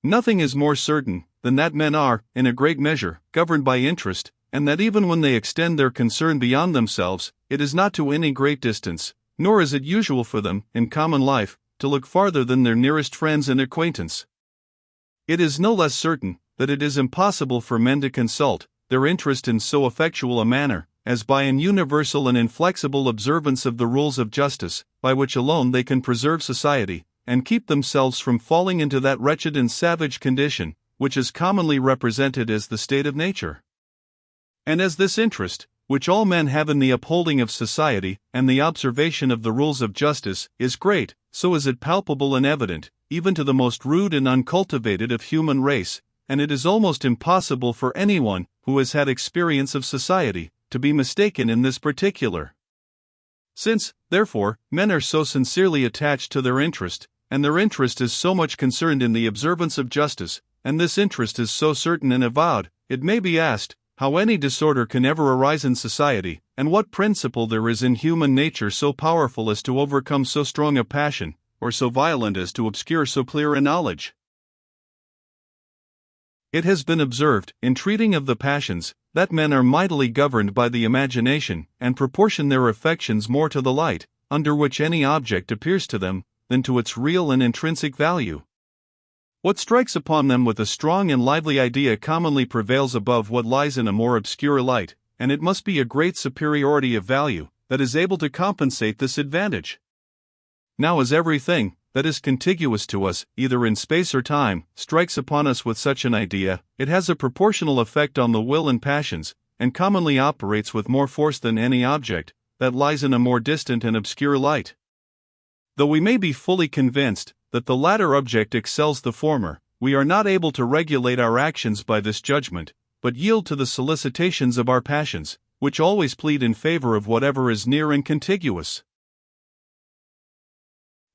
Nothing is more certain than that men are, in a great measure, governed by interest, and that even when they extend their concern beyond themselves, it is not to any great distance, nor is it usual for them, in common life, to look farther than their nearest friends and acquaintance. It is no less certain that it is impossible for men to consult their interest in so effectual a manner, as by an universal and inflexible observance of the rules of justice, by which alone they can preserve society, and keep themselves from falling into that wretched and savage condition, which is commonly represented as the state of nature. And as this interest, which all men have in the upholding of society, and the observation of the rules of justice, is great, so is it palpable and evident, even to the most rude and uncultivated of human race, and it is almost impossible for anyone, who has had experience of society, to be mistaken in this particular. Since, therefore, men are so sincerely attached to their interest, and their interest is so much concerned in the observance of justice, and this interest is so certain and avowed, it may be asked, how any disorder can ever arise in society, and what principle there is in human nature so powerful as to overcome so strong a passion, or so violent as to obscure so clear a knowledge. It has been observed, in treating of the passions, that men are mightily governed by the imagination, and proportion their affections more to the light, under which any object appears to them, than to its real and intrinsic value. What strikes upon them with a strong and lively idea commonly prevails above what lies in a more obscure light, and it must be a great superiority of value that is able to compensate this advantage. Now as everything that is contiguous to us, either in space or time, strikes upon us with such an idea, it has a proportional effect on the will and passions, and commonly operates with more force than any object that lies in a more distant and obscure light. Though we may be fully convinced that the latter object excels the former, we are not able to regulate our actions by this judgment, but yield to the solicitations of our passions, which always plead in favor of whatever is near and contiguous.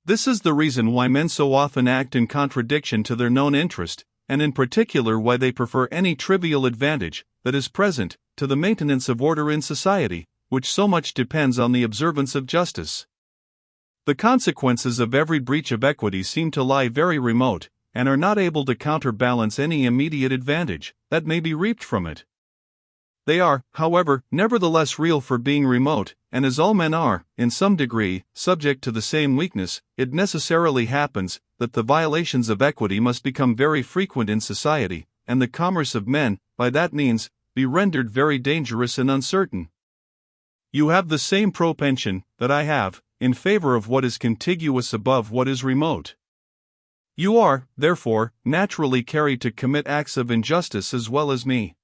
This is the reason why men so often act in contradiction to their known interest, and in particular why they prefer any trivial advantage that is present to the maintenance of order in society, which so much depends on the observance of justice. The consequences of every breach of equity seem to lie very remote, and are not able to counterbalance any immediate advantage that may be reaped from it. They are, however, nevertheless real for being remote, and as all men are, in some degree, subject to the same weakness, it necessarily happens that the violations of equity must become very frequent in society, and the commerce of men, by that means, be rendered very dangerous and uncertain. You have the same propension that I have, in favor of what is contiguous above what is remote. You are, therefore, naturally carried to commit acts of injustice as well as me.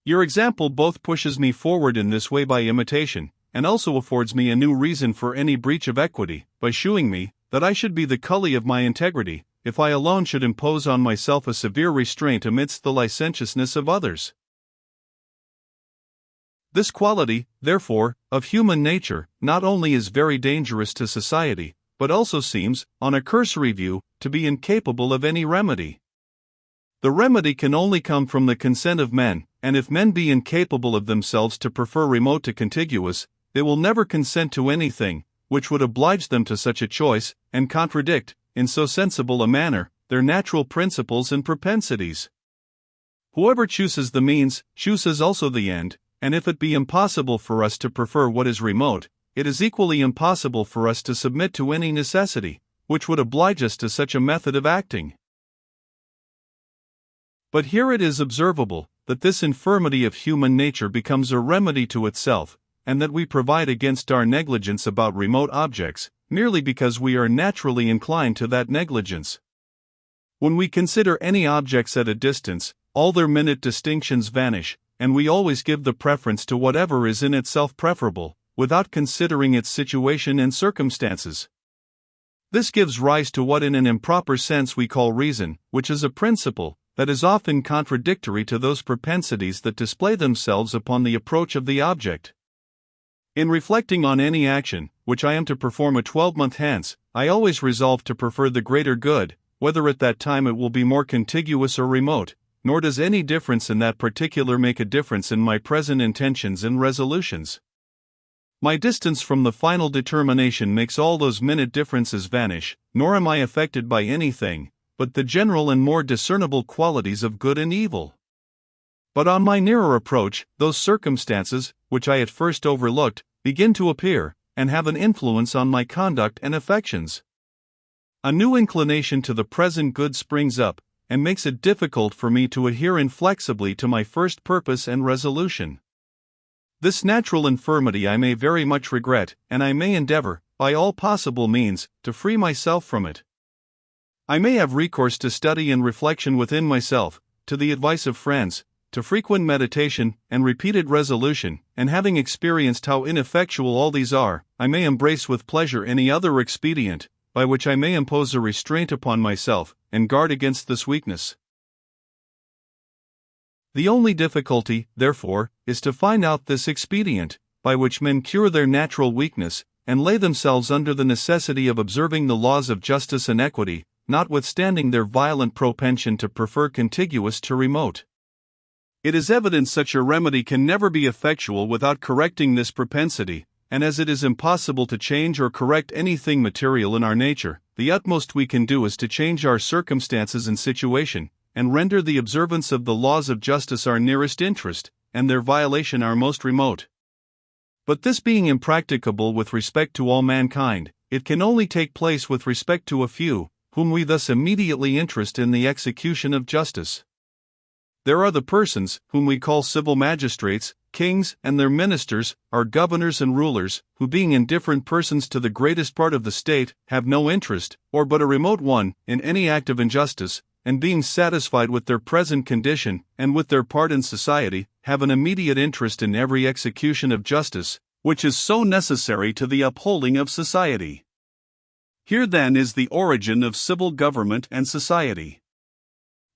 Your example both pushes me forward in this way by imitation, and also affords me a new reason for any breach of equity, by shewing me that I should be the cully of my integrity, if I alone should impose on myself a severe restraint amidst the licentiousness of others. This quality, therefore, of human nature, not only is very dangerous to society, but also seems, on a cursory view, to be incapable of any remedy. The remedy can only come from the consent of men, and if men be incapable of themselves to prefer remote to contiguous, they will never consent to anything which would oblige them to such a choice, and contradict, in so sensible a manner, their natural principles and propensities. Whoever chooses the means, chooses also the end, and if it be impossible for us to prefer what is remote, it is equally impossible for us to submit to any necessity which would oblige us to such a method of acting. But here it is observable that this infirmity of human nature becomes a remedy to itself, and that we provide against our negligence about remote objects, merely because we are naturally inclined to that negligence. When we consider any objects at a distance, all their minute distinctions vanish, and we always give the preference to whatever is in itself preferable, without considering its situation and circumstances. This gives rise to what in an improper sense we call reason, which is a principle that is often contradictory to those propensities that display themselves upon the approach of the object. In reflecting on any action which I am to perform a 12-month hence, I always resolve to prefer the greater good, whether at that time it will be more contiguous or remote, nor does any difference in that particular make a difference in my present intentions and resolutions. My distance from the final determination makes all those minute differences vanish, nor am I affected by anything but the general and more discernible qualities of good and evil. But on my nearer approach, those circumstances, which I at first overlooked, begin to appear, and have an influence on my conduct and affections. A new inclination to the present good springs up, and makes it difficult for me to adhere inflexibly to my first purpose and resolution. This natural infirmity I may very much regret, and I may endeavor, by all possible means, to free myself from it. I may have recourse to study and reflection within myself, to the advice of friends, to frequent meditation and repeated resolution, and having experienced how ineffectual all these are, I may embrace with pleasure any other expedient, by which I may impose a restraint upon myself, and guard against this weakness. The only difficulty, therefore, is to find out this expedient, by which men cure their natural weakness, and lay themselves under the necessity of observing the laws of justice and equity, notwithstanding their violent propension to prefer contiguous to remote. It is evident such a remedy can never be effectual without correcting this propensity, and as it is impossible to change or correct anything material in our nature, the utmost we can do is to change our circumstances and situation, and render the observance of the laws of justice our nearest interest, and their violation our most remote. But this being impracticable with respect to all mankind, it can only take place with respect to a few, whom we thus immediately interest in the execution of justice. There are the persons, whom we call civil magistrates, kings and their ministers, our governors and rulers, who being indifferent persons to the greatest part of the state, have no interest, or but a remote one, in any act of injustice, and being satisfied with their present condition, and with their part in society, have an immediate interest in every execution of justice, which is so necessary to the upholding of society. Here then is the origin of civil government and society.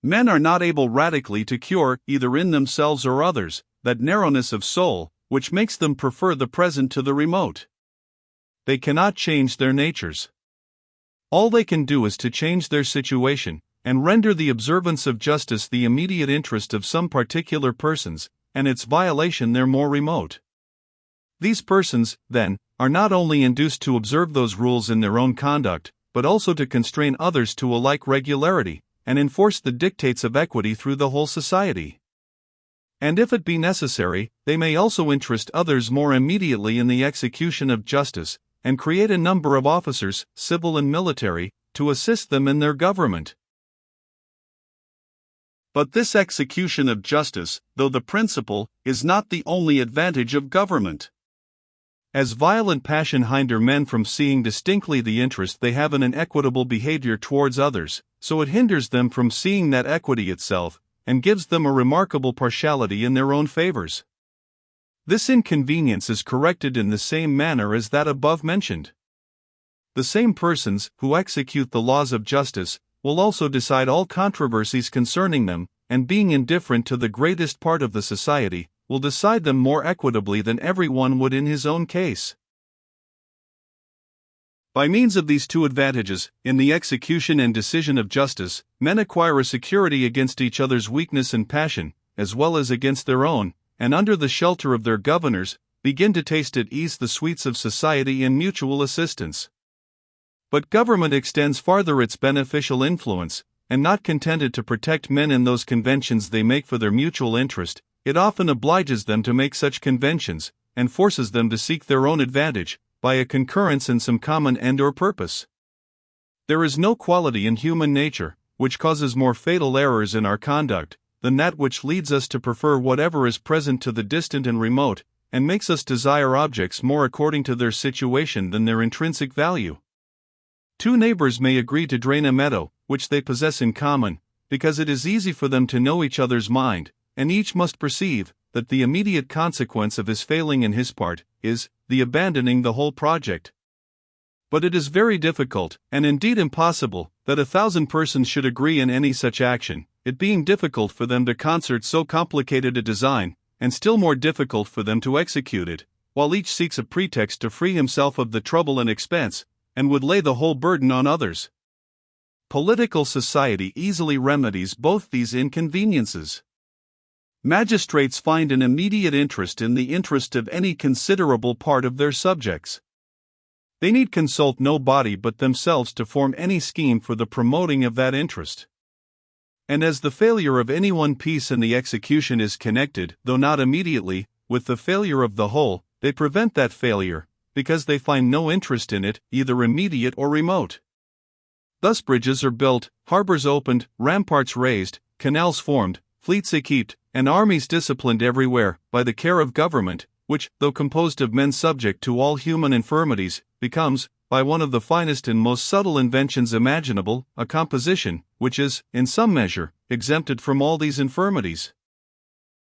Men are not able radically to cure, either in themselves or others, that narrowness of soul, which makes them prefer the present to the remote. They cannot change their natures. All they can do is to change their situation, and render the observance of justice the immediate interest of some particular persons, and its violation their more remote. These persons, then, are not only induced to observe those rules in their own conduct, but also to constrain others to a like regularity, and enforce the dictates of equity through the whole society. And if it be necessary, they may also interest others more immediately in the execution of justice, and create a number of officers, civil and military, to assist them in their government. But this execution of justice, though the principal, is not the only advantage of government. As violent passion hinder men from seeing distinctly the interest they have in an equitable behavior towards others, so it hinders them from seeing that equity itself, and gives them a remarkable partiality in their own favors. This inconvenience is corrected in the same manner as that above mentioned. The same persons, who execute the laws of justice, will also decide all controversies concerning them, and being indifferent to the greatest part of the society, will decide them more equitably than every one would in his own case. By means of these two advantages, in the execution and decision of justice, men acquire a security against each other's weakness and passion, as well as against their own, and under the shelter of their governors, begin to taste at ease the sweets of society and mutual assistance. But government extends farther its beneficial influence, and not contented to protect men in those conventions they make for their mutual interest, it often obliges them to make such conventions, and forces them to seek their own advantage, by a concurrence in some common end or purpose. There is no quality in human nature, which causes more fatal errors in our conduct, than that which leads us to prefer whatever is present to the distant and remote, and makes us desire objects more according to their situation than their intrinsic value. Two neighbors may agree to drain a meadow, which they possess in common, because it is easy for them to know each other's mind, and each must perceive that the immediate consequence of his failing in his part is the abandoning the whole project. But it is very difficult, and indeed impossible, that 1,000 persons should agree in any such action, it being difficult for them to concert so complicated a design, and still more difficult for them to execute it, while each seeks a pretext to free himself of the trouble and expense, and would lay the whole burden on others. Political society easily remedies both these inconveniences. Magistrates find an immediate interest in the interest of any considerable part of their subjects. They need consult no body but themselves to form any scheme for the promoting of that interest. And as the failure of any one piece in the execution is connected, though not immediately, with the failure of the whole, they prevent that failure, because they find no interest in it, either immediate or remote. Thus bridges are built, harbors opened, ramparts raised, canals formed, fleets equipped, and armies disciplined everywhere, by the care of government, which, though composed of men subject to all human infirmities, becomes, by one of the finest and most subtle inventions imaginable, a composition, which is, in some measure, exempted from all these infirmities.